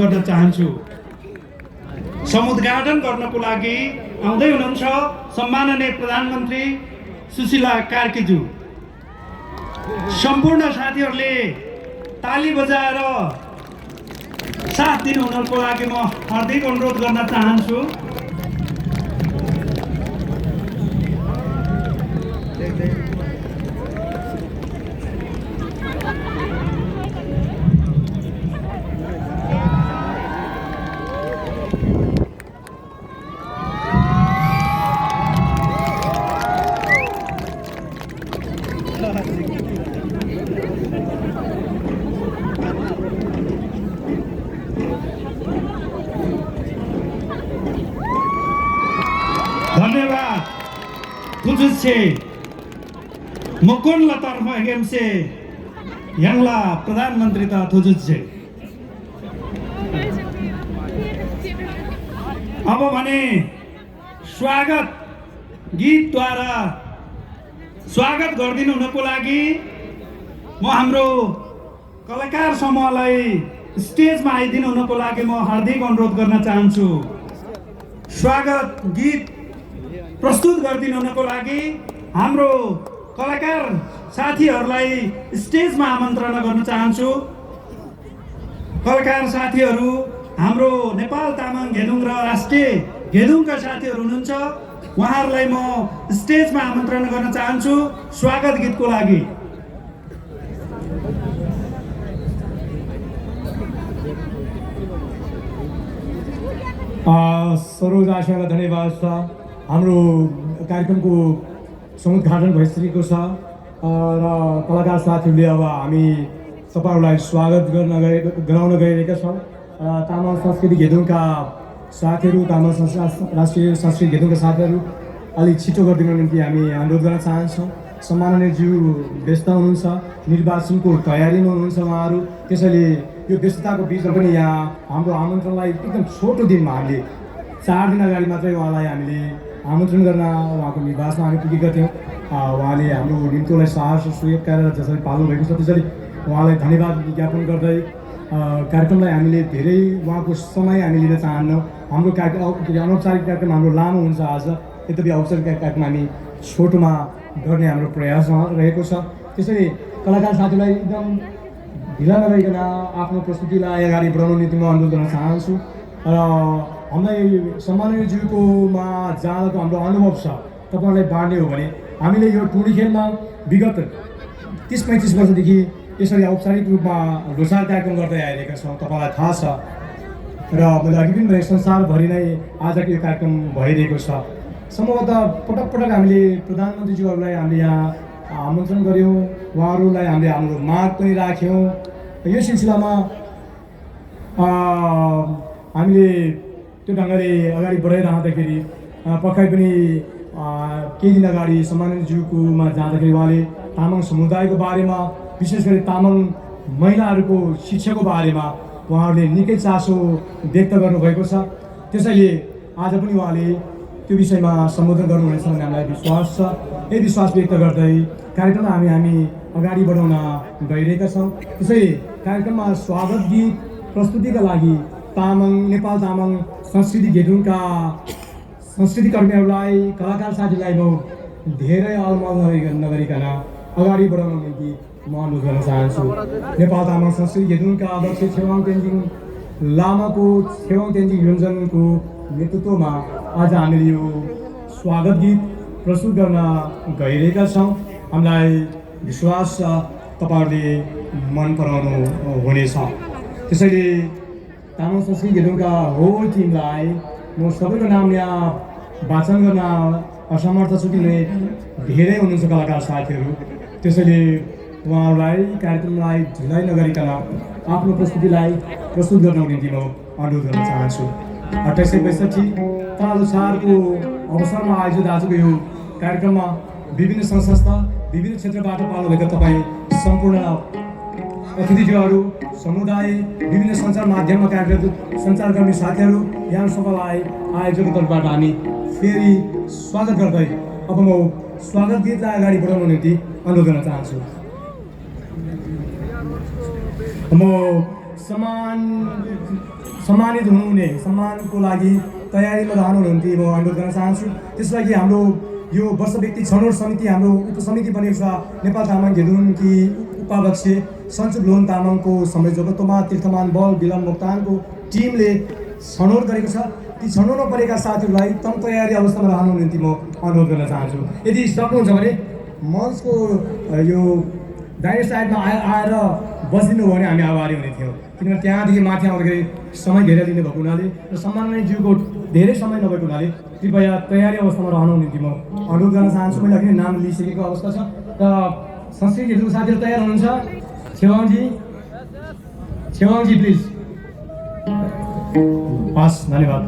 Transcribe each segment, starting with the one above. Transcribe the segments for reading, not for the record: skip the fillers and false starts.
गर्न चाहन्छु। समुद्घाटन गर्नको लागि आउँदै हुनुहुन्छ सम्माननीय प्रधानमन्त्री सुशीला कार्कीज्यू। सम्पूर्ण साथीहरूले ताली बजाएर साथ दिनु हुनको लागि म हार्दिक अनुरोध गर्न चाहन्छु। धन्यवाद तुझसे मुकुंद तर्फ हेमसे यांना प्रधानमंत्री ता तुझसे। अब भने स्वागत गीत द्वारा स्वागत गरिदिनु हुनको लागि म हाम्रो कलाकार समूहलाई स्टेजमा आइदिनु हुनको लागि म हार्दिक अनुरोध गर्न चाहन्छु। स्वागत गीत प्रस्तुत गरिदिनु हुनको लागि हाम्रो कलाकार साथीहरूलाई स्टेजमा आमन्त्रण गर्न चाहन्छु। कलाकार साथीहरू हाम्रो नेपाल तामाङ घेदुङ र राष्ट्रिय घेदुङका साथीहरू हुनुहुन्छ, उहाँहरूलाई म स्टेजमा आमन्त्रण गर्न चाहन्छु स्वागत गीतको लागि। सरोज आशालाई धन्यवाद छ। हाम्रो कार्यक्रमको समुद्घाटन भइसकेको छ र कलाकार साथीहरूले अब हामी तपाईँहरूलाई स्वागत गराउन गइरहेका छौँ। तामाङ संस्कृति घेदुङका साथीहरू, तामाङ राष्ट्रिय संस्कृति घेदुङका साथीहरू अलिक छिटो गरिदिनु निम्ति हामी अनुरोध गर्न चाहन्छौँ। सम्माननीयज्यू व्यस्त हुनुहुन्छ, निर्वाचनको तयारीमा हुनुहुन्छ उहाँहरू, त्यसैले यो व्यस्तताको बिचमा पनि यहाँ हाम्रो आमन्त्रणलाई एकदम छोटो दिनमा हामीले 4 दिन अगाडि मात्रै उहाँलाई हामीले आमन्त्रण गर्न उहाँको निवासमा हामी पुगेका थियौँ। उहाँले हाम्रो निम्तोलाई साहस सुयोगकार जसरी पाल्नु भएको छ त्यसरी उहाँलाई धन्यवाद ज्ञापन गर्दै कार्यक्रमलाई हामीले धेरै उहाँको समय हामी लिन चाहन्नौँ। हाम्रो अनौपचारिक कार्यक्रम हाम्रो लामो हुन्छ आज, यद्यपि औपचारिक कार्यक्रम हामी छोटोमा गर्ने हाम्रो प्रयास रहेको छ। त्यसैले कलाकार साथीलाई एकदम ढिला नगरिकन आफ्नो प्रस्तुतिलाई अगाडि बढाउनु निम्ति म अनुरोध गर्न चाहन्छु। र हामीलाई सम्माननीयज्यूकोमा जाँदाको हाम्रो अनुभव छ तपाईँहरूलाई बाँड्ने हो भने हामीले यो टुर्नी खेलमा विगत 30-35 वर्षदेखि यसरी औपचारिक रूपमा लोसार कार्यक्रम गर्दै आइरहेका छौँ, तपाईँलाई थाहा छ। र मैले अघि पनि भने संसारभरि नै आजको यो कार्यक्रम भइरहेको छ। सम्भवतः पटक पटक हामीले प्रधानमन्त्रीज्यूहरूलाई हामीले यहाँ आमन्त्रण गऱ्यौँ, उहाँहरूलाई हामीले हाम्रो माग पनि राख्यौँ। यो सिलसिलामा हामीले त्यो ढङ्गले अगाडि बढाइरहँदाखेरि पक्कै पनि केही दिन अगाडि सम्माननीयज्यूकोमा जाँदाखेरि उहाँले तामाङ समुदायको बारेमा, विशेष गरी तामाङ महिलाहरूको शिक्षाको बारेमा उहाँहरूले निकै चासो व्यक्त गर्नुभएको छ। त्यसैले आज पनि उहाँले त्यो विषयमा सम्बोधन गर्नुहुनेछ भन्ने हामीलाई विश्वास छ। यही विश्वास व्यक्त गर्दै कार्यक्रममा हामी अगाडि बढाउन गइरहेका छौँ। त्यसैले कार्यक्रममा स्वागत गीत प्रस्तुतिका लागि नेपाल तामाङ संस्कृति घेदुङका संस्कृति कर्मीहरूलाई, कलाकार साथीलाई म धेरै अलमल नगरिकन अगाडि बढाउन निम्ति म अनुरोध गर्न चाहन्छु। नेपाल तामाङ संस्कृति घेदुङका अध्यक्ष छेवाङ तेन्जिङ लामाको, छेवाङ तेन्जिङ योन्जनको नेतृत्वमा आज हामीले यो स्वागत गीत प्रस्तुत गर्न गइरहेका छौँ। हामीलाई विश्वास छ तपाईँहरूले मन पराउनु हुनेछ। त्यसैले तामाङ संस्कृति घेदुङका होल टिमलाई म सबैको नाम यहाँ वाचन गर्न असमर्थ छु, किनभने धेरै हुनुहुन्छ कलाकार साथीहरू। त्यसैले उहाँहरूलाई कार्यक्रमलाई ढिलाइ नगरिकन आफ्नो प्रस्तुतिलाई प्रस्तुत गर्न निम्ति म अनुरोध गर्न चाहन्छु। 2865 तालुसारको अवसरमा आयोजित आजको यो कार्यक्रममा विभिन्न संस्था, विभिन्न क्षेत्रबाट पाल्नुभएका तपाईँ सम्पूर्ण अतिथिज्यूहरू, समुदाय, विभिन्न सञ्चार माध्यममा कार्यरत सञ्चारकर्मी साथीहरू, यहाँ सबैलाई आयोजकको तर्फबाट हामी फेरि स्वागत गर्दै अब म स्वागत गीतलाई अगाडि बढाउन निम्ति अनुरोध गर्न चाहन्छु। म समान सम्मानित हुनुहुने सम्मानको लागि तयारीमा रहनु निम्ति म अनुरोध गर्न चाहन्छु। त्यसलागि हाम्रो यो वर्ष व्यक्ति छनौट समिति हाम्रो उपसमिति बनेको छ। नेपाल तामाङ घेदुङकी उपाध्यक्ष सन्चु लोन तामाङको संयोजकत्वमा तीर्थमान बल बिलम मोक्तानको टिमले छनौट गरेको छ। ती छनौटमा परेका साथीहरूलाई तम तयारी अवस्थामा रहनु निम्ति म अनुरोध गर्न चाहन्छु। यदि सक्नुहुन्छ भने मञ्चको यो दाहिने साइडमा आएर बसिदिनु भयो भने हामी आभारी हुने थियौँ, किनभने त्यहाँदेखि माथि आउँदाखेरि समय धेरै लिने भएको हुनाले र सम्माननीयज्यूको धेरै समय नभएको हुनाले कृपया तयारी अवस्थामा रहनु निम्ति म अनुरोध गर्न चाहन्छु। मैले अघि नाम लिइसकेको अवस्था छ र संस्कृतिहरूको साथीहरू तयार हुनुहुन्छ? छेवाङजी प्लिज। हस्, धन्यवाद।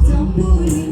Jumbo